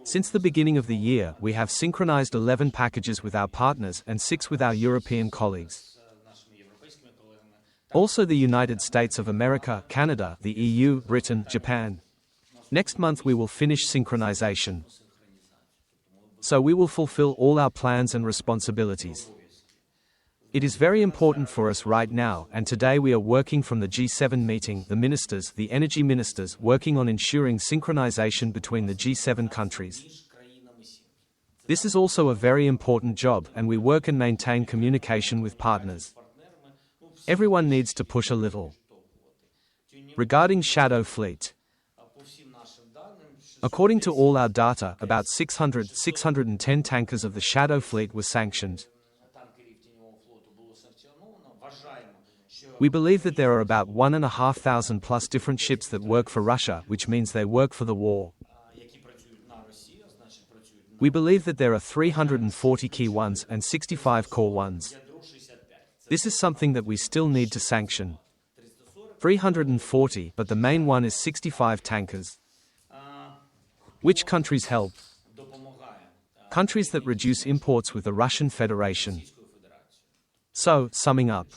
Since the beginning of the year, we have synchronized 11 packages with our partners and 6 with our European colleagues. Also the United States of America, Canada, the EU, Britain, Japan. Next month we will finish synchronization. So we will fulfill all our plans and responsibilities. It is very important for us right now, and today we are working from the G7 meeting, the ministers, the energy ministers, working on ensuring synchronization between the G7 countries. This is also a very important job, and we work and maintain communication with partners. Everyone needs to push a little. Regarding Shadow Fleet. According to all our data, about 610 tankers of the Shadow Fleet were sanctioned. We believe that there are about 1,500 plus different ships that work for Russia, which means they work for the war. We believe that there are 340 key ones and 65 core ones. This is something that we still need to sanction. 340, but the main one is 65 tankers. Which countries help? Countries that reduce imports with the Russian Federation. So, summing up.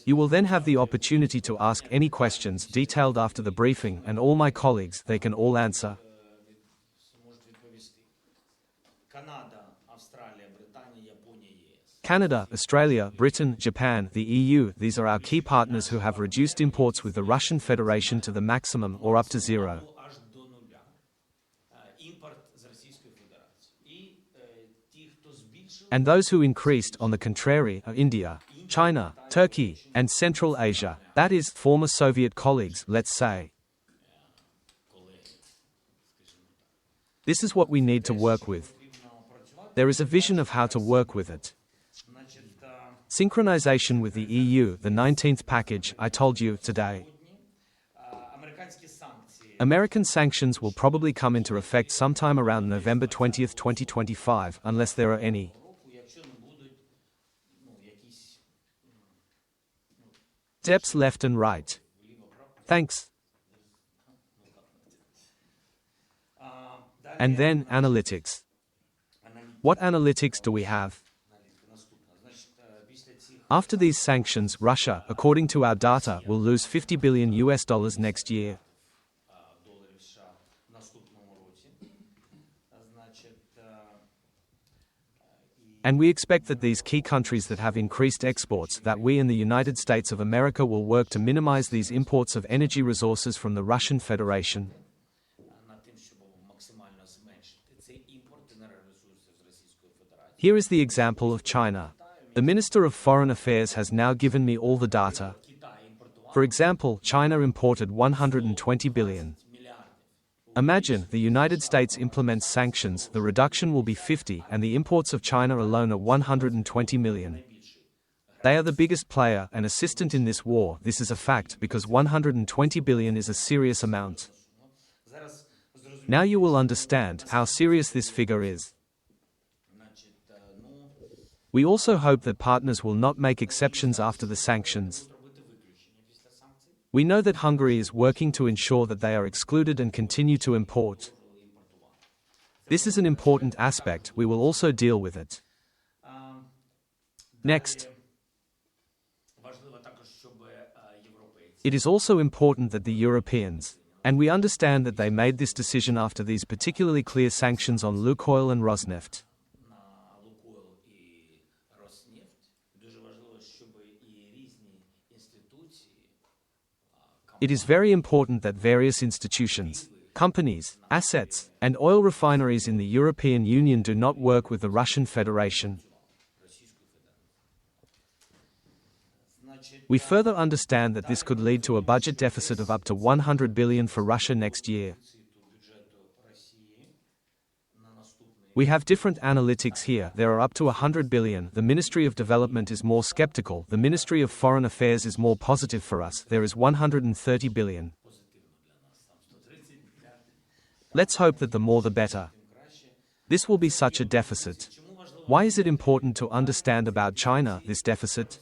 You will then have the opportunity to ask any questions detailed after the briefing, and all my colleagues, they can all answer. Canada, Australia, Britain, Japan, the EU, these are our key partners who have reduced imports with the Russian Federation to the maximum or up to zero. And those who increased, on the contrary, are India, China, Turkey, and Central Asia, that is, former Soviet colleagues, let's say. This is what we need to work with. There is a vision of how to work with it. Synchronization with the EU, the 19th package, I told you, today. American sanctions will probably come into effect sometime around November 20th, 2025, unless there are any. Steps left and right. Thanks. And then, analytics. What analytics do we have? After these sanctions, Russia, according to our data, will lose $50 billion next year. And we expect that these key countries that have increased exports, that we in the United States of America will work to minimize these imports of energy resources from the Russian Federation. Here is the example of China. The Minister of Foreign Affairs has now given me all the data. For example, China imported 120 billion. Imagine, the United States implements sanctions, the reduction will be 50, and the imports of China alone are 120 million. They are the biggest player and assistant in this war. This is a fact, because 120 billion is a serious amount. Now you will understand how serious this figure is. We also hope that partners will not make exceptions after the sanctions. We know that Hungary is working to ensure that they are excluded and continue to import. This is an important aspect, we will also deal with it. Next. It is also important that the Europeans, and we understand that they made this decision after these particularly clear sanctions on Lukoil and Rosneft. It is very important that various institutions, companies, assets, and oil refineries in the European Union do not work with the Russian Federation. We further understand that this could lead to a budget deficit of up to 100 billion for Russia next year. We have different analytics here. There are up to 100 billion. The Ministry of Development is more skeptical. The Ministry of Foreign Affairs is more positive for us. There is 130 billion. Let's hope that the more the better. This will be such a deficit. Why is it important to understand about China, this deficit?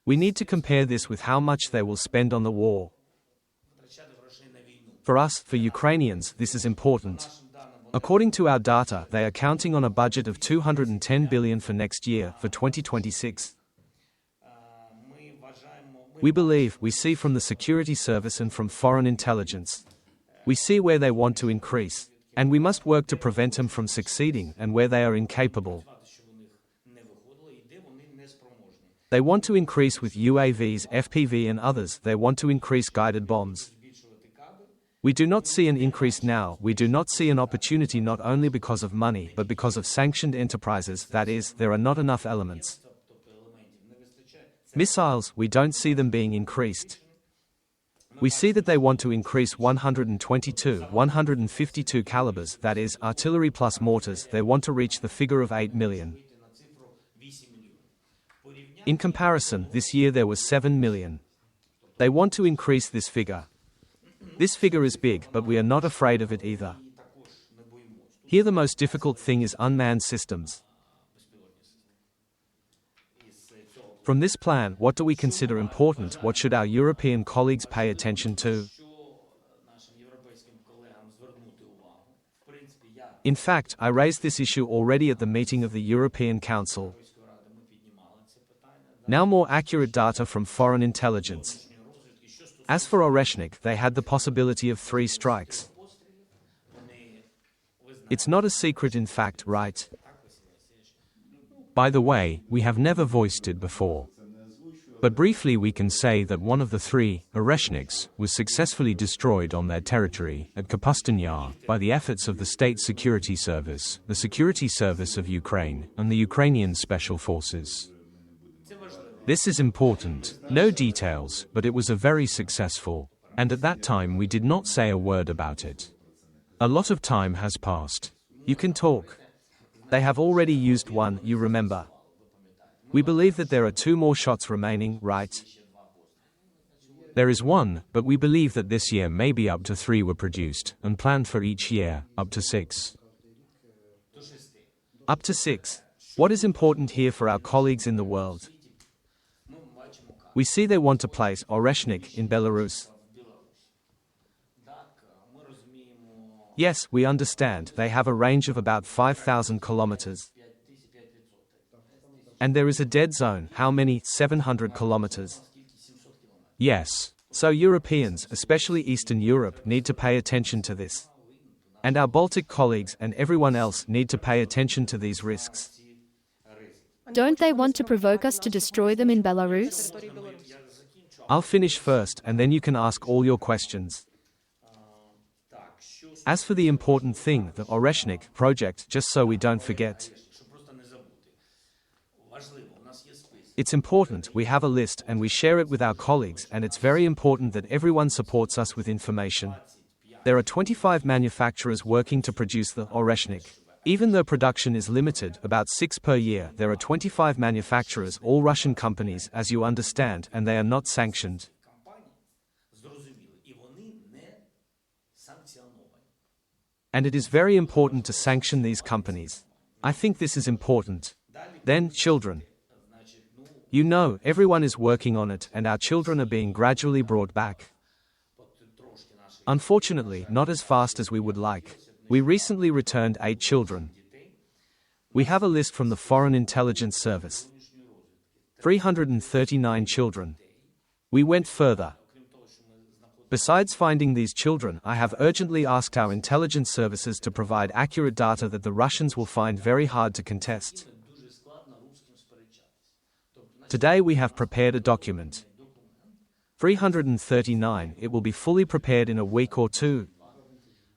We need to compare this with how much they will spend on the war. For us, for Ukrainians, this is important. According to our data, they are counting on a budget of 210 billion for next year, for 2026. We see from the security service and from foreign intelligence. We see where they want to increase, and we must work to prevent them from succeeding, and where they are incapable. They want to increase with UAVs, FPV and others. They want to increase guided bombs. We do not see an increase now. We do not see an opportunity, not only because of money, but because of sanctioned enterprises. That is, there are not enough elements. Missiles, we don't see them being increased. We see that they want to increase 122, 152 calibers, that is, artillery plus mortars. They want to reach the figure of 8 million. In comparison, this year there was 7 million. They want to increase this figure. This figure is big, but we are not afraid of it either. Here the most difficult thing is unmanned systems. From this plan, what do we consider important? What should our European colleagues pay attention to? In fact, I raised this issue already at the meeting of the European Council. Now more accurate data from foreign intelligence. As for Oreshnik, they had the possibility of 3 strikes. It's not a secret, in fact, right? By the way, we have never voiced it before. But briefly we can say that one of the 3, Oreshniks, was successfully destroyed on their territory, at Kapustin Yar, by the efforts of the State Security Service, the Security Service of Ukraine, and the Ukrainian Special Forces. This is important. No details, but it was a very successful. And at that time we did not say a word about it. A lot of time has passed. You can talk. They have already used 1, you remember. We believe that there are 2 more shots remaining, right? There is 1, but we believe that this year maybe up to 3 were produced, and planned for each year, up to 6. Up to 6. What is important here for our colleagues in the world? We see they want to place Oreshnik in Belarus. Yes, we understand, they have a range of about 5,000 kilometers. And there is a dead zone, how many? 700 kilometers. Yes. So Europeans, especially Eastern Europe, need to pay attention to this. And our Baltic colleagues and everyone else need to pay attention to these risks. Don't they want to provoke us to destroy them in Belarus? I'll finish first, and then you can ask all your questions. As for the important thing, the Oreshnik project, just so we don't forget. It's important, we have a list and we share it with our colleagues, and it's very important that everyone supports us with information. There are 25 manufacturers working to produce the Oreshnik. Even though production is limited, about 6 per year, there are 25 manufacturers, all Russian companies, as you understand, and they are not sanctioned. And it is very important to sanction these companies. I think this is important. Then, children. You know, everyone is working on it, and our children are being gradually brought back. Unfortunately, not as fast as we would like. We recently returned 8 children. We have a list from the Foreign Intelligence Service. 339 children. We went further. Besides finding these children, I have urgently asked our intelligence services to provide accurate data that the Russians will find very hard to contest. Today we have prepared a document. 339, it will be fully prepared in a week or 2.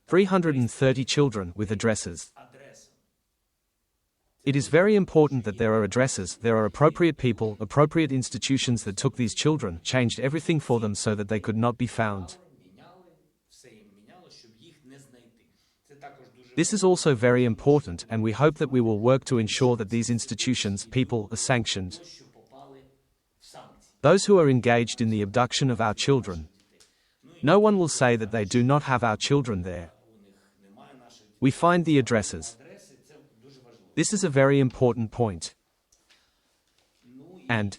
330 children with addresses. It is very important that there are addresses, there are appropriate people, appropriate institutions that took these children, changed everything for them so that they could not be found. This is also very important, and we hope that we will work to ensure that these institutions, people, are sanctioned. Those who are engaged in the abduction of our children. No one will say that they do not have our children there. We find the addresses. This is a very important point. And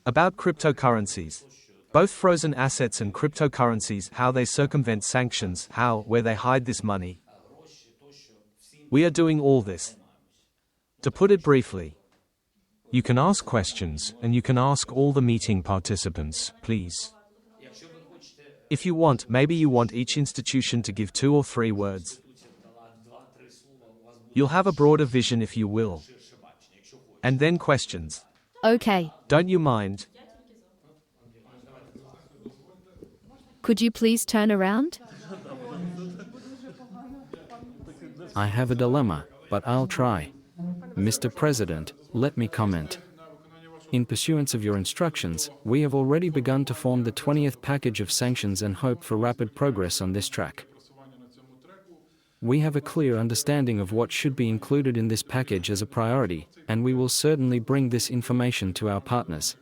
about cryptocurrencies. Both frozen assets and cryptocurrencies, how they circumvent sanctions, where they hide this money. We are doing all this. To put it briefly, You can ask questions, and you can ask all the meeting participants, please. if you want, maybe you want each institution to give 2 or 3 words. You'll have a broader vision if you will. And then questions. Okay. Don't you mind? Could you please turn around? I have a dilemma, but I'll try. Mr. President, let me comment. In pursuance of your instructions, we have already begun to form the 20th package of sanctions and hope for rapid progress on this track. We have a clear understanding of what should be included in this package as a priority, and we will certainly bring this information to our partners.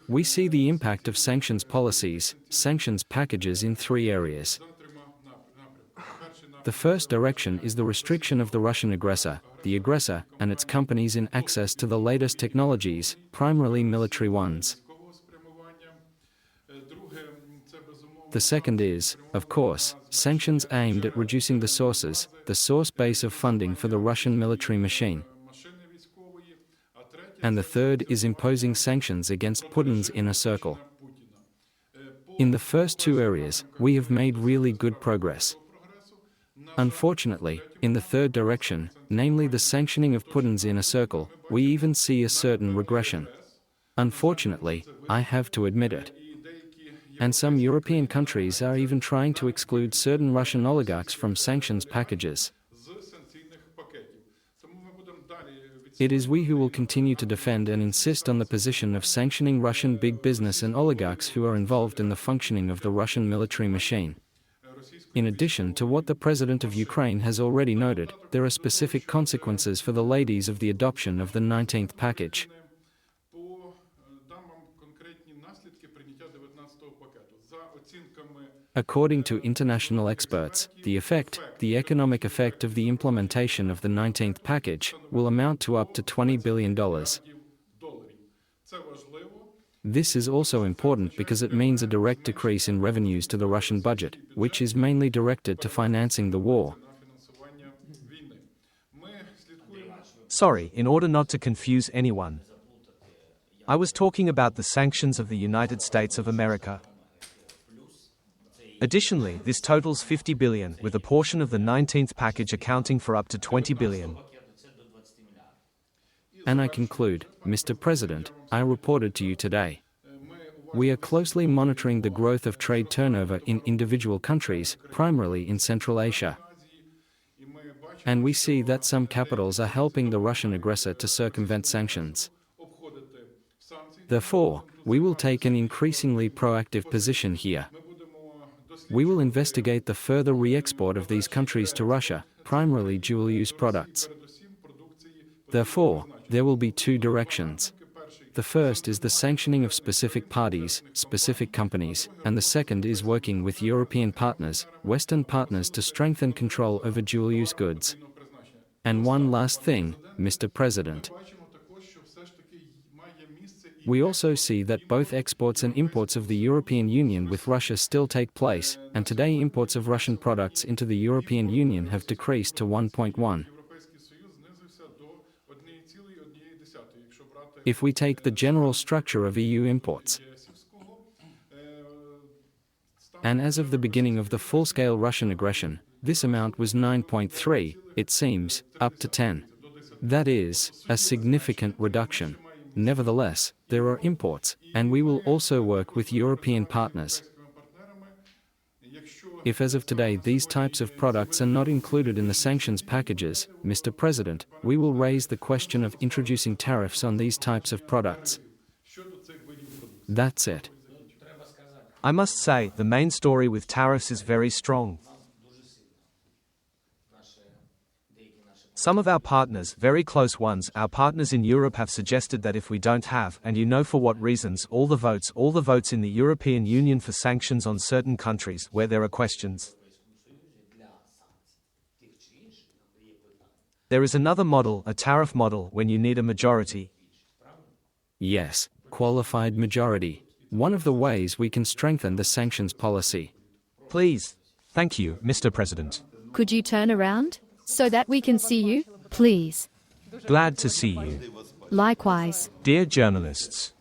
We see the impact of sanctions policies, sanctions packages in 3 areas. The first direction is the restriction of the Russian aggressor, and its companies in access to the latest technologies, primarily military ones. The second is, of course, sanctions aimed at reducing the source base of funding for the Russian military machine. And the third is imposing sanctions against Putin's inner circle. In the first 2 areas, we have made really good progress. Unfortunately, in the third direction, namely the sanctioning of Putin's inner circle, we even see a certain regression. Unfortunately, I have to admit it. And some European countries are even trying to exclude certain Russian oligarchs from sanctions packages. It is we who will continue to defend and insist on the position of sanctioning Russian big business and oligarchs who are involved in the functioning of the Russian military machine. In addition to what the President of Ukraine has already noted, there are specific consequences for the ladies of the adoption of the 19th package. According to international experts, the economic effect of the implementation of the 19th package, will amount to up to $20 billion. This is also important because it means a direct decrease in revenues to the Russian budget, which is mainly directed to financing the war. Sorry, in order not to confuse anyone. I was talking about the sanctions of the United States of America. Additionally, this totals 50 billion, with a portion of the 19th package accounting for up to 20 billion. And I conclude, Mr. President, I reported to you today. We are closely monitoring the growth of trade turnover in individual countries, primarily in Central Asia. And we see that some capitals are helping the Russian aggressor to circumvent sanctions. Therefore, we will take an increasingly proactive position here. We will investigate the further re-export of these countries to Russia, primarily dual-use products. Therefore, there will be 2 directions. The first is the sanctioning of specific parties, specific companies, and the second is working with European partners, Western partners to strengthen control over dual-use goods. And one last thing, Mr. President. We also see that both exports and imports of the European Union with Russia still take place, and today imports of Russian products into the European Union have decreased to 1.1. If we take the general structure of EU imports, and as of the beginning of the full-scale Russian aggression, this amount was 9.3, it seems, up to 10. That is, a significant reduction. Nevertheless, there are imports, and we will also work with European partners. If as of today these types of products are not included in the sanctions packages, Mr. President, we will raise the question of introducing tariffs on these types of products. That's it. I must say, the main story with tariffs is very strong. Some of our partners, very close ones, our partners in Europe have suggested that if we don't have, and you know for what reasons, all the votes in the European Union for sanctions on certain countries where there are questions. There is another model, a tariff model, when you need a majority. Yes, qualified majority. One of the ways we can strengthen the sanctions policy. Please. Thank you, Mr. President. Could you turn around so that we can see you, please? Glad to see you. Likewise. Dear journalists,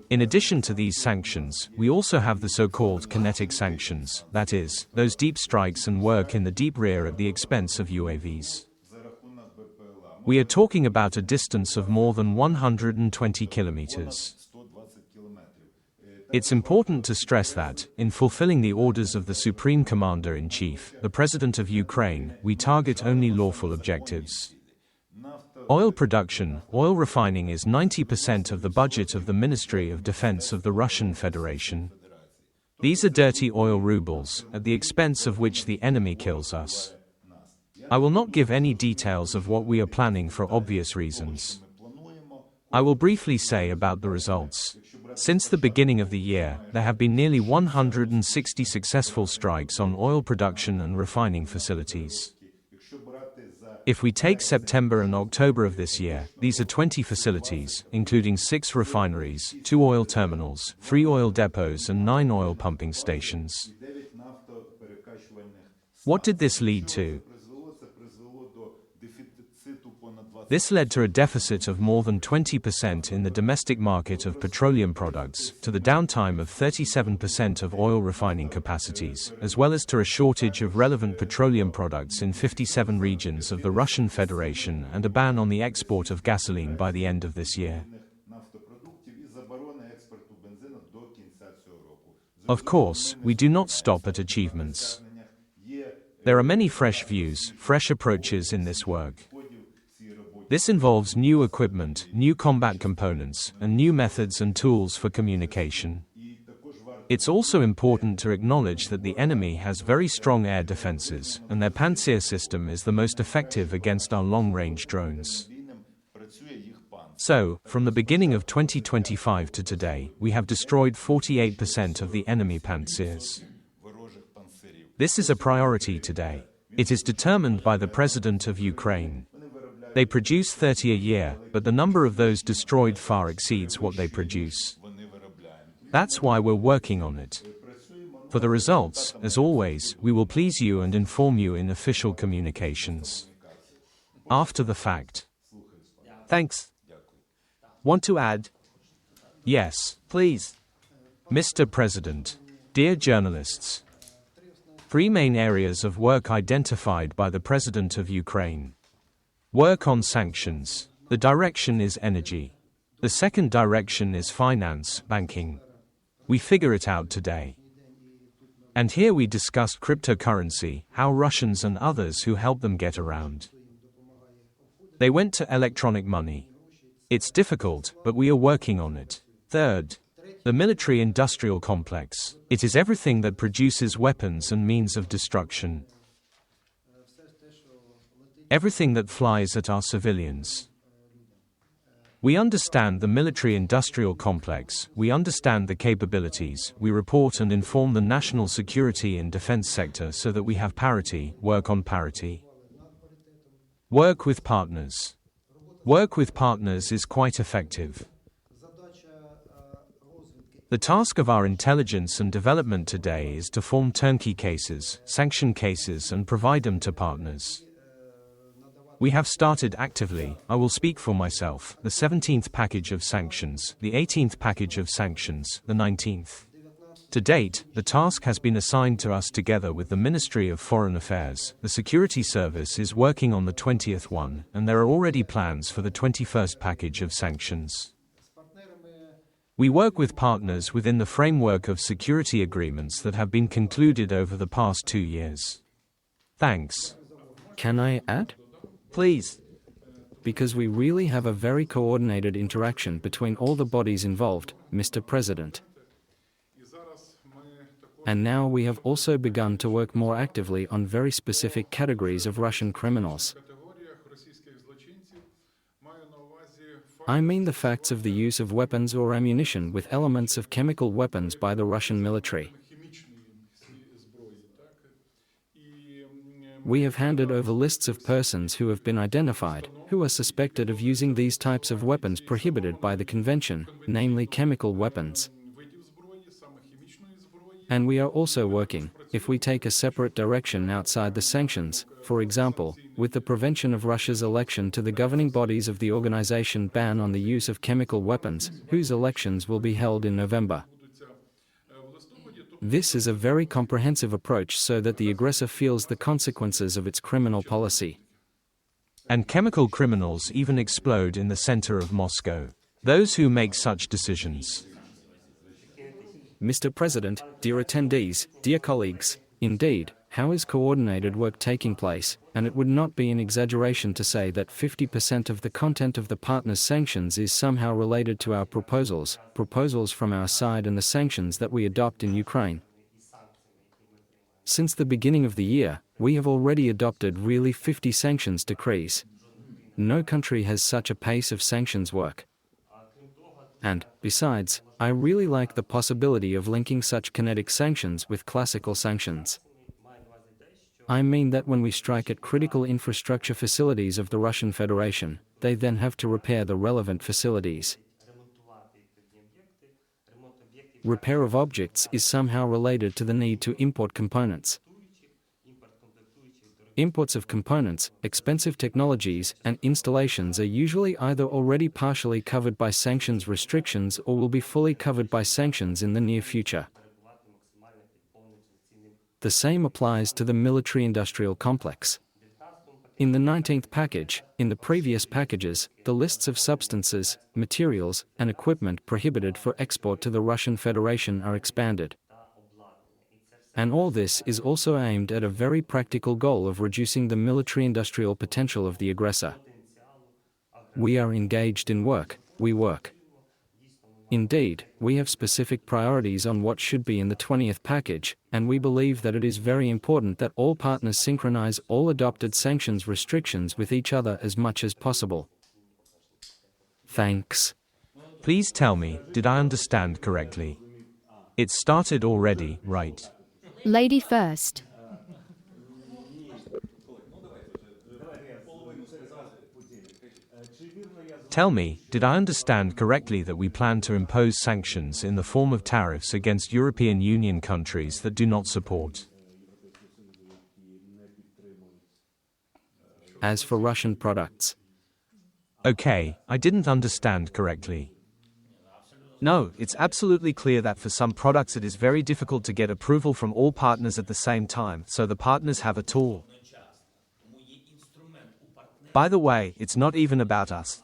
in addition to these sanctions, we also have the so-called kinetic sanctions, that is, those deep strikes and work in the deep rear at the expense of UAVs. We are talking about a distance of more than 120 kilometers. It's important to stress that, in fulfilling the orders of the Supreme Commander-in-Chief, the President of Ukraine, we target only lawful objectives. Oil production, oil refining is 90% of the budget of the Ministry of Defense of the Russian Federation. These are dirty oil rubles, at the expense of which the enemy kills us. I will not give any details of what we are planning for obvious reasons. I will briefly say about the results. Since the beginning of the year, there have been nearly 160 successful strikes on oil production and refining facilities. If we take September and October of this year, these are 20 facilities, including 6 refineries, 2 oil terminals, 3 oil depots and 9 oil pumping stations. What did this lead to? This led to a deficit of more than 20% in the domestic market of petroleum products, to the downtime of 37% of oil refining capacities, as well as to a shortage of relevant petroleum products in 57 regions of the Russian Federation and a ban on the export of gasoline by the end of this year. Of course, we do not stop at achievements. There are many fresh views, fresh approaches in this work. This involves new equipment, new combat components, and new methods and tools for communication. It's also important to acknowledge that the enemy has very strong air defenses, and their Pantsir system is the most effective against our long-range drones. So, from the beginning of 2025 to today, we have destroyed 48% of the enemy Pantsirs. This is a priority today. It is determined by the President of Ukraine. They produce 30 a year, but the number of those destroyed far exceeds what they produce. That's why we're working on it. For the results, as always, we will please you and inform you in official communications. After the fact. Thanks. Want to add? Yes, Please. Mr. President. Dear journalists. 3 main areas of work identified by the President of Ukraine. Work on sanctions. The direction is energy. The second direction is finance, banking. We figure it out today. And here we discussed cryptocurrency, how Russians and others who help them get around. They went to electronic money. It's difficult, but we are working on it. Third, the military-industrial complex. It is everything that produces weapons and means of destruction. Everything that flies at our civilians. We understand the military-industrial complex, we understand the capabilities, we report and inform the national security and defense sector so that we have parity, work on parity. Work with partners. Work with partners is quite effective. The task of our intelligence and development today is to form turnkey cases, sanction cases and provide them to partners. We have started actively, I will speak for myself, the 17th package of sanctions, the 18th package of sanctions, the 19th. To date, the task has been assigned to us together with the Ministry of Foreign Affairs. The Security Service is working on the 20th one, and there are already plans for the 21st package of sanctions. We work with partners within the framework of security agreements that have been concluded over the past 2 years. Thanks. Can I add? Please. Because we really have a very coordinated interaction between all the bodies involved, Mr. President. And now we have also begun to work more actively on very specific categories of Russian criminals. I mean the facts of the use of weapons or ammunition with elements of chemical weapons by the Russian military. We have handed over lists of persons who have been identified, who are suspected of using these types of weapons prohibited by the Convention, namely chemical weapons. And we are also working, if we take a separate direction outside the sanctions, for example, with the prevention of Russia's election to the governing bodies of the organization ban on the use of chemical weapons, whose elections will be held in November. This is a very comprehensive approach so that the aggressor feels the consequences of its criminal policy. And chemical criminals even explode in the center of Moscow. Those who make such decisions. Mr. President, dear attendees, dear colleagues, indeed, how is coordinated work taking place, and it would not be an exaggeration to say that 50% of the content of the partners' sanctions is somehow related to our proposals from our side and the sanctions that we adopt in Ukraine. Since the beginning of the year, we have already adopted really 50 sanctions decrees. No country has such a pace of sanctions work. And, besides, I really like the possibility of linking such kinetic sanctions with classical sanctions. I mean that when we strike at critical infrastructure facilities of the Russian Federation, they then have to repair the relevant facilities. Repair of objects is somehow related to the need to import components. Imports of components, expensive technologies, and installations are usually either already partially covered by sanctions restrictions or will be fully covered by sanctions in the near future. The same applies to the military-industrial complex. In the 19th package, in the previous packages, the lists of substances, materials, and equipment prohibited for export to the Russian Federation are expanded. And all this is also aimed at a very practical goal of reducing the military-industrial potential of the aggressor. We are engaged in work, we work. Indeed, we have specific priorities on what should be in the 20th package, and we believe that it is very important that all partners synchronize all adopted sanctions restrictions with each other as much as possible. Thanks. Please tell me, did I understand correctly? It started already, right? Lady first. Tell me, did I understand correctly that we plan to impose sanctions in the form of tariffs against European Union countries that do not support? As for Russian products. Okay, I didn't understand correctly. No, it's absolutely clear that for some products it is very difficult to get approval from all partners at the same time, so the partners have a tool. By the way, it's not even about us.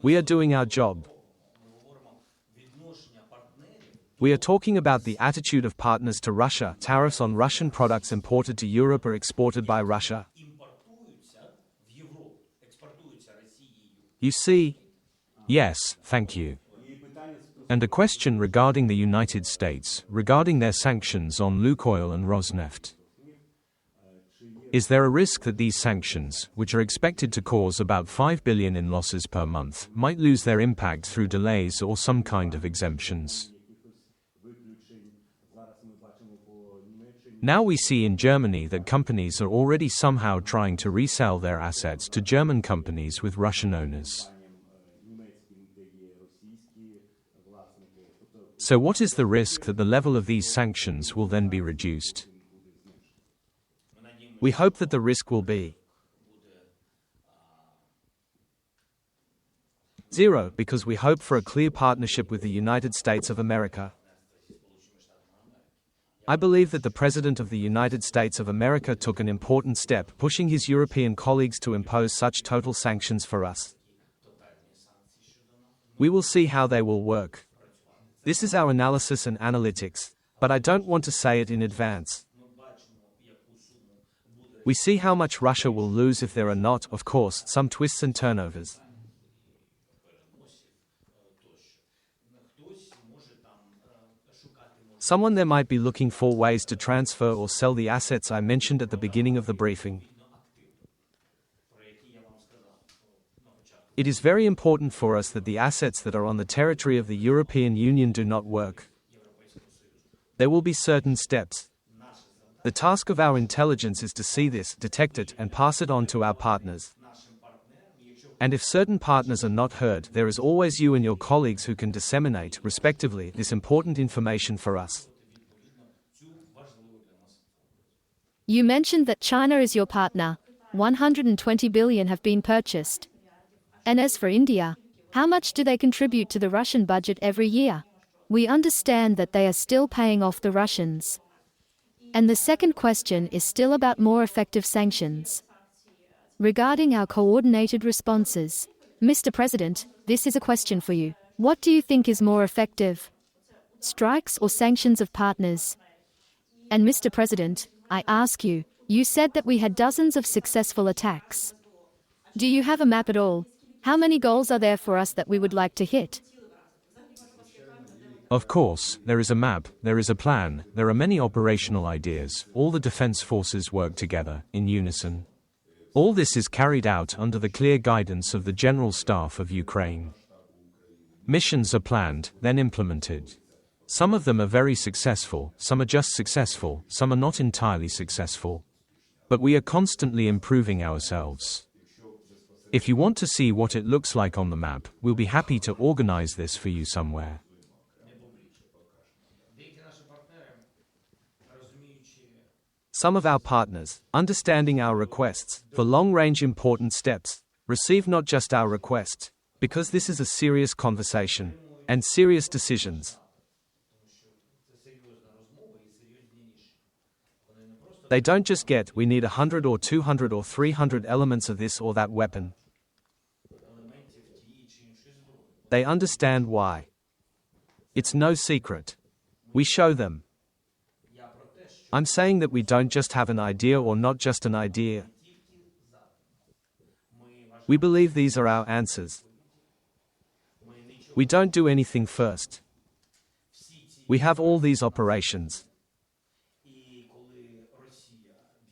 We are doing our job. We are talking about the attitude of partners to Russia. Tariffs on Russian products imported to Europe or exported by Russia. You see? Yes, thank you. And a question regarding the United States, regarding their sanctions on Lukoil and Rosneft. Is there a risk that these sanctions, which are expected to cause about 5 billion in losses per month, might lose their impact through delays or some kind of exemptions? Now we see in Germany that companies are already somehow trying to resell their assets to German companies with Russian owners. So what is the risk that the level of these sanctions will then be reduced? We hope that the risk will be zero, because we hope for a clear partnership with the United States of America. I believe that the President of the United States of America took an important step, pushing his European colleagues to impose such total sanctions for us. We will see how they will work. This is our analysis and analytics, but I don't want to say it in advance. We see how much Russia will lose if there are not, of course, some twists and turnovers. Someone there might be looking for ways to transfer or sell the assets I mentioned at the beginning of the briefing. It is very important for us that the assets that are on the territory of the European Union do not work. There will be certain steps. The task of our intelligence is to see this, detect it, and pass it on to our partners. And if certain partners are not heard, there is always you and your colleagues who can disseminate, respectively, this important information for us. You mentioned that China is your partner. 120 billion have been purchased. And as for India, how much do they contribute to the Russian budget every year? We understand that they are still paying off the Russians. And the second question is still about more effective sanctions. Regarding our coordinated responses, Mr. President, this is a question for you. What do you think is more effective? Strikes or sanctions of partners? And Mr. President, I ask you, you said that we had dozens of successful attacks. Do you have a map at all? How many goals are there for us that we would like to hit? Of course, there is a map, there is a plan, there are many operational ideas, all the defense forces work together, in unison. All this is carried out under the clear guidance of the General Staff of Ukraine. Missions are planned, then implemented. Some of them are very successful, some are just successful, some are not entirely successful. But we are constantly improving ourselves. If you want to see what it looks like on the map, we'll be happy to organize this for you somewhere. Some of our partners, understanding our requests for long-range important steps, receive not just our requests, because this is a serious conversation and serious decisions. They don't just get, we need 100 or 200 or 300 elements of this or that weapon. They understand why. It's no secret. We show them. I'm saying that we don't just have an idea or not just an idea. We believe these are our answers. We don't do anything first. We have all these operations.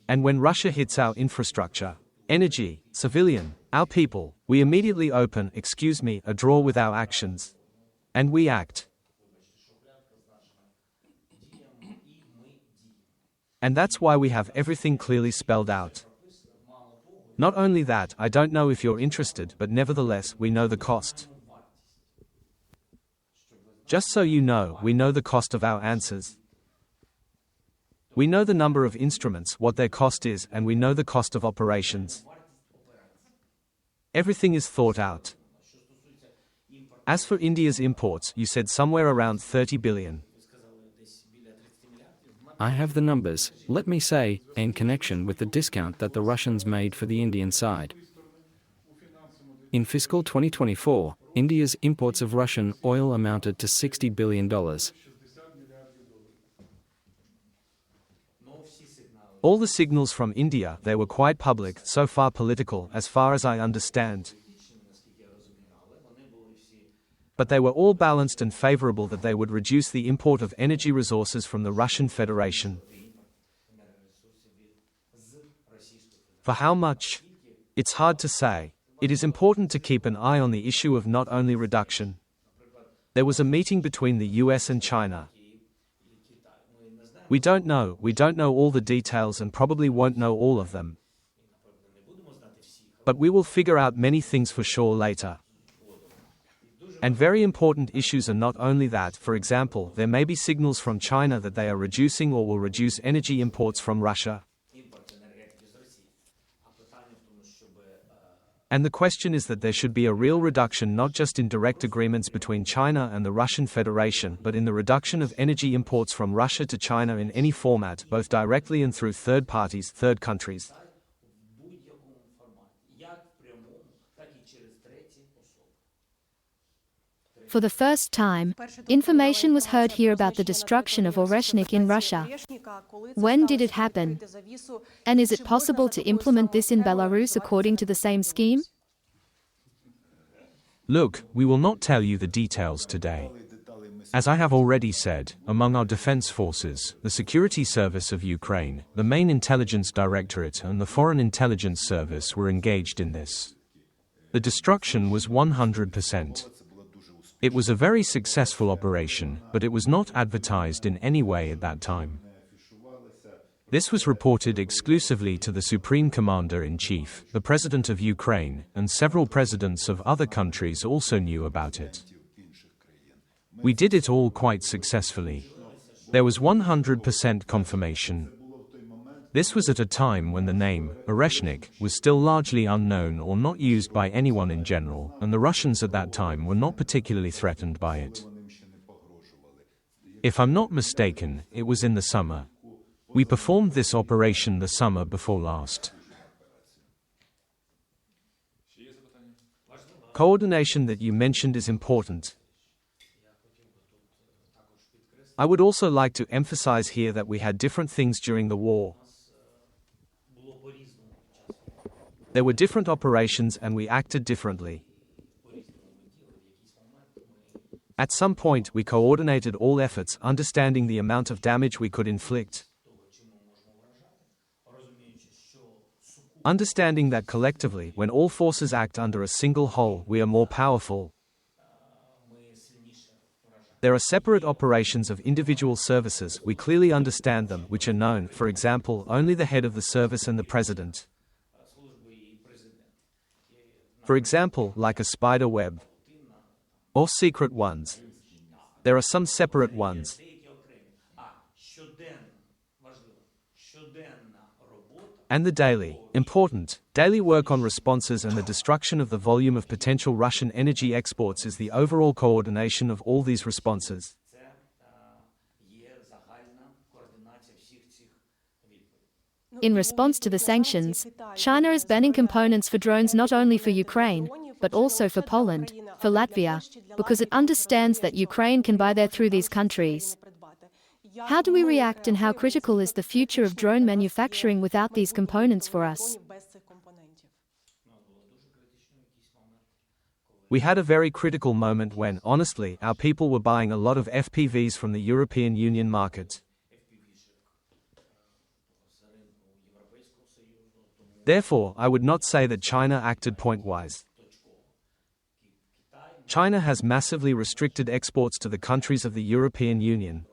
And when Russia hits our infrastructure, energy, civilian, our people, we immediately open, a drawer with our actions. And we act. And that's why we have everything clearly spelled out. Not only that, I don't know if you're interested, but nevertheless, we know the cost. Just so you know, we know the cost of our answers. We know the number of instruments, what their cost is, and we know the cost of operations. Everything is thought out. As for India's imports, you said somewhere around 30 billion. I have the numbers, let me say, in connection with the discount that the Russians made for the Indian side. In fiscal 2024, India's imports of Russian oil amounted to $60 billion. All the signals from India, they were quite public, so far political, as far as I understand. But they were all balanced and favorable that they would reduce the import of energy resources from the Russian Federation. For how much? It's hard to say. It is important to keep an eye on the issue of not only reduction. There was a meeting between the US and China. We don't know all the details and probably won't know all of them. But we will figure out many things for sure later. And very important issues are not only that, for example, there may be signals from China that they are reducing or will reduce energy imports from Russia. And the question is that there should be a real reduction not just in direct agreements between China and the Russian Federation, but in the reduction of energy imports from Russia to China in any format, both directly and through third parties, third countries. For the first time, information was heard here about the destruction of Oreshnik in Russia. When did it happen? And is it possible to implement this in Belarus according to the same scheme? Look, we will not tell you the details today. As I have already said, among our defense forces, the Security Service of Ukraine, the main intelligence directorate and the Foreign Intelligence Service were engaged in this. The destruction was 100%. It was a very successful operation, but it was not advertised in any way at that time. This was reported exclusively to the Supreme Commander-in-Chief, the President of Ukraine, and several presidents of other countries also knew about it. We did it all quite successfully. There was 100% confirmation. This was at a time when the name, Oreshnik, was still largely unknown or not used by anyone in general, and the Russians at that time were not particularly threatened by it. If I'm not mistaken, it was in the summer. We performed this operation the summer before last. Coordination that you mentioned is important. I would also like to emphasize here that we had different things during the war. There were different operations and we acted differently. At some point, we coordinated all efforts, understanding the amount of damage we could inflict. Understanding that collectively, when all forces act under a single whole, we are more powerful. There are separate operations of individual services, we clearly understand them, which are known, for example, only the head of the service and the president. For example, like a spider web. Or secret ones. There are some separate ones. And the daily, important, daily work on responses and the destruction of the volume of potential Russian energy exports is the overall coordination of all these responses. In response to the sanctions, China is banning components for drones not only for Ukraine, but also for Poland, for Latvia, because it understands that Ukraine can buy there through these countries. How do we react and how critical is the future of drone manufacturing without these components for us? We had a very critical moment when, honestly, our people were buying a lot of FPVs from the European Union market. Therefore, I would not say that China acted point-wise. China has massively restricted exports to the countries of the European Union.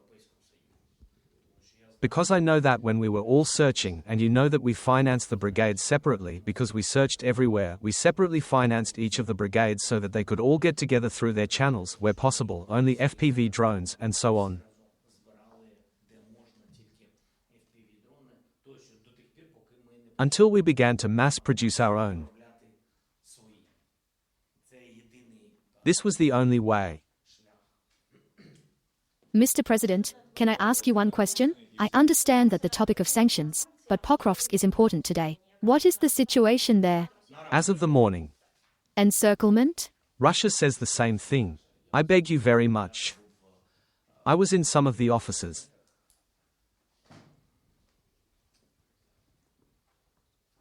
Because I know that when we were all searching, and you know that we financed the brigades separately because we searched everywhere, we separately financed each of the brigades so that they could all get together through their channels, where possible, only FPV drones, and so on. Until we began to mass produce our own. This was the only way. Mr. President, can I ask you one question? I understand that the topic of sanctions, but Pokrovsk is important today. What is the situation there? As of the morning. Encirclement? Russia says the same thing. I beg you very much. I was in some of the offices.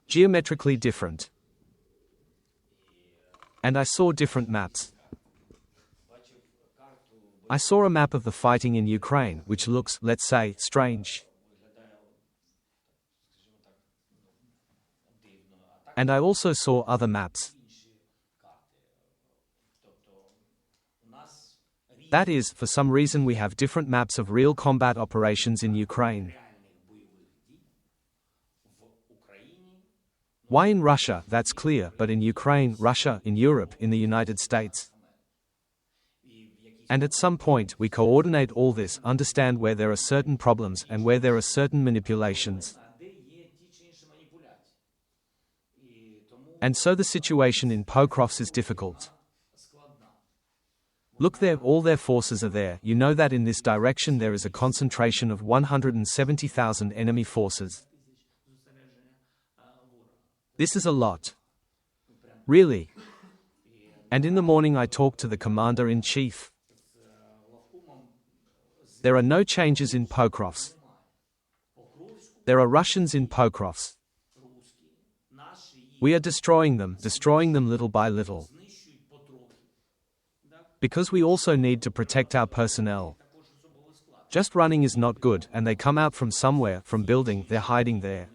Geometrically different. And I saw different maps. I saw a map of the fighting in Ukraine, which looks, let's say, strange. And I also saw other maps. That is, for some reason we have different maps of real combat operations in Ukraine. Why in Russia, that's clear, but in Ukraine, Russia, in Europe, in the United States. And at some point, we coordinate all this, understand where there are certain problems and where there are certain manipulations. And so the situation in Pokrovsk is difficult. Look there, all their forces are there. You know that in this direction there is a concentration of 170,000 enemy forces. This is a lot. Really. And in the morning I talked to the Commander-in-Chief. There are no changes in Pokrovsk. There are Russians in Pokrovsk. We are destroying them little by little. Because we also need to protect our personnel. Just running is not good, and they come out from somewhere, from building, they're hiding there.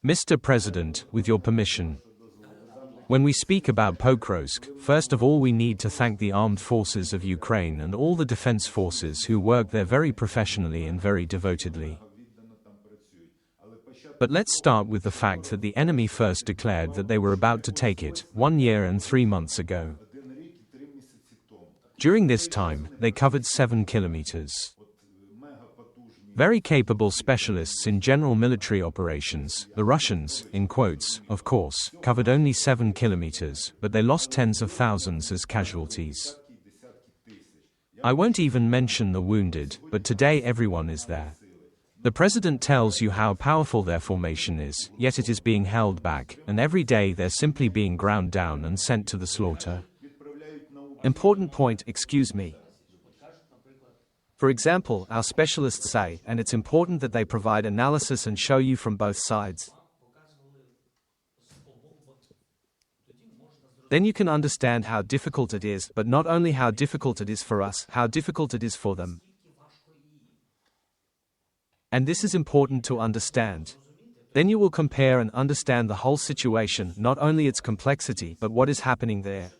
Mr. President, with your permission. When we speak about Pokrovsk, first of all we need to thank the armed forces of Ukraine and all the defense forces who work there very professionally and very devotedly. But let's start with the fact that the enemy first declared that they were about to take it 1 year and 3 months ago. During this time, they covered 7 kilometers. Very capable specialists in general military operations, the Russians, in quotes, of course, covered only 7 kilometers, but they lost tens of thousands as casualties. I won't even mention the wounded, but today everyone is there. The president tells you how powerful their formation is, yet it is being held back, and every day they're simply being ground down and sent to the slaughter. Important point, excuse me. For example, our specialists say, and it's important that they provide analysis and show you from both sides. Then you can understand how difficult it is, but not only how difficult it is for us, how difficult it is for them. And this is important to understand. Then you will compare and understand the whole situation, not only its complexity, but what is happening there.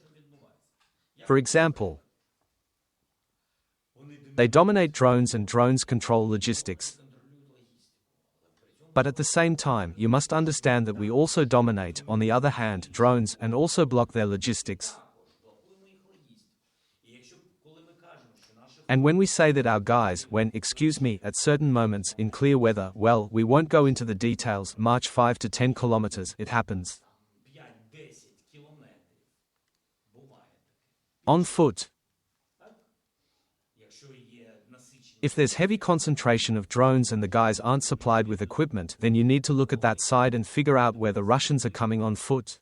For example, they dominate drones and drones control logistics. But at the same time, you must understand that we also dominate, on the other hand, drones and also block their logistics. And when we say that our guys, excuse me, at certain moments, in clear weather, well, we won't go into the details, march 5 to 10 kilometers, it happens. On foot. If there's heavy concentration of drones and the guys aren't supplied with equipment, then you need to look at that side and figure out where the Russians are coming on foot.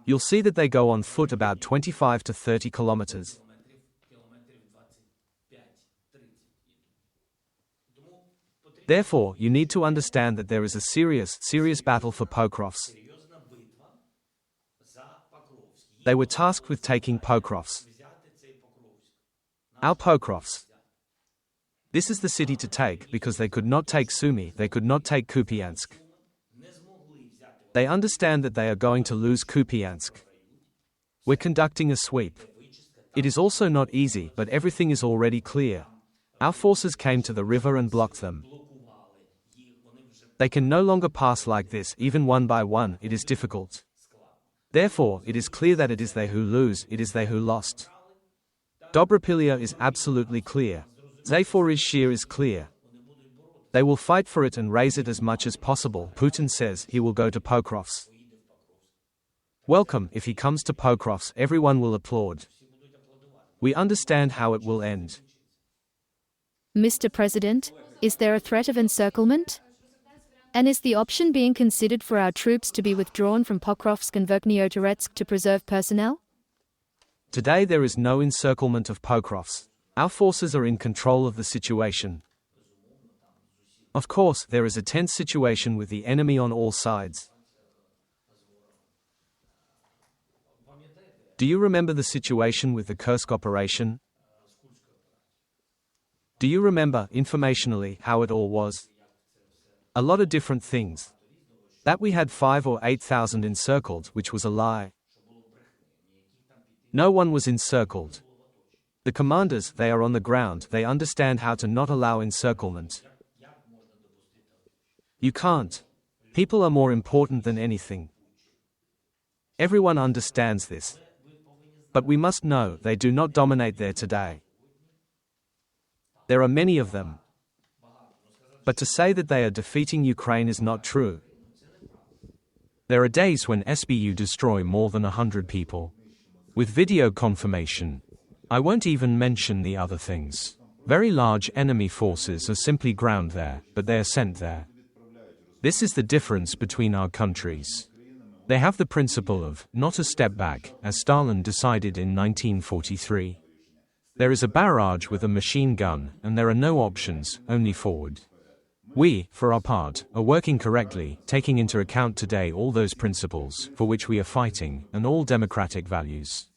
You'll see that they go on foot about 25 to 30 kilometers. Therefore, you need to understand that there is a serious battle for Pokrovsk. They were tasked with taking Pokrovsk. Our Pokrovsk. This is the city to take, because they could not take Sumy, they could not take Kupiansk. They understand that they are going to lose Kupiansk. We're conducting a sweep. It is also not easy, but everything is already clear. Our forces came to the river and blocked them. They can no longer pass like this, even one by one, it is difficult. Therefore, it is clear that it is they who lose, it is they who lost. Dobropilia is absolutely clear. Zaporizhzhia is clear. They will fight for it and raise it as much as possible. Putin says he will go to Pokrovsk. Welcome, if he comes to Pokrovsk, everyone will applaud. We understand how it will end. Mr. President, is there a threat of encirclement? And is the option being considered for our troops to be withdrawn from Pokrovsk and Verkhnyoturetsk to preserve personnel? Today there is no encirclement of Pokrovsk. Our forces are in control of the situation. Of course, there is a tense situation with the enemy on all sides. Do you remember the situation with the Kursk operation? Do you remember, informationally, how it all was? A lot of different things. That we had 5 or 8,000 encircled, which was a lie. No one was encircled. The commanders, they are on the ground, they understand how to not allow encirclement. You can't. People are more important than anything. Everyone understands this. But we must know, they do not dominate there today. There are many of them. But to say that they are defeating Ukraine is not true. There are days when SBU destroy more than 100 people. With video confirmation. I won't even mention the other things. Very large enemy forces are simply ground there, but they are sent there. This is the difference between our countries. They have the principle of, not a step back, as Stalin decided in 1943. There is a barrage with a machine gun, and there are no options, only forward. We, for our part, are working correctly, taking into account today all those principles, for which we are fighting, and all democratic values.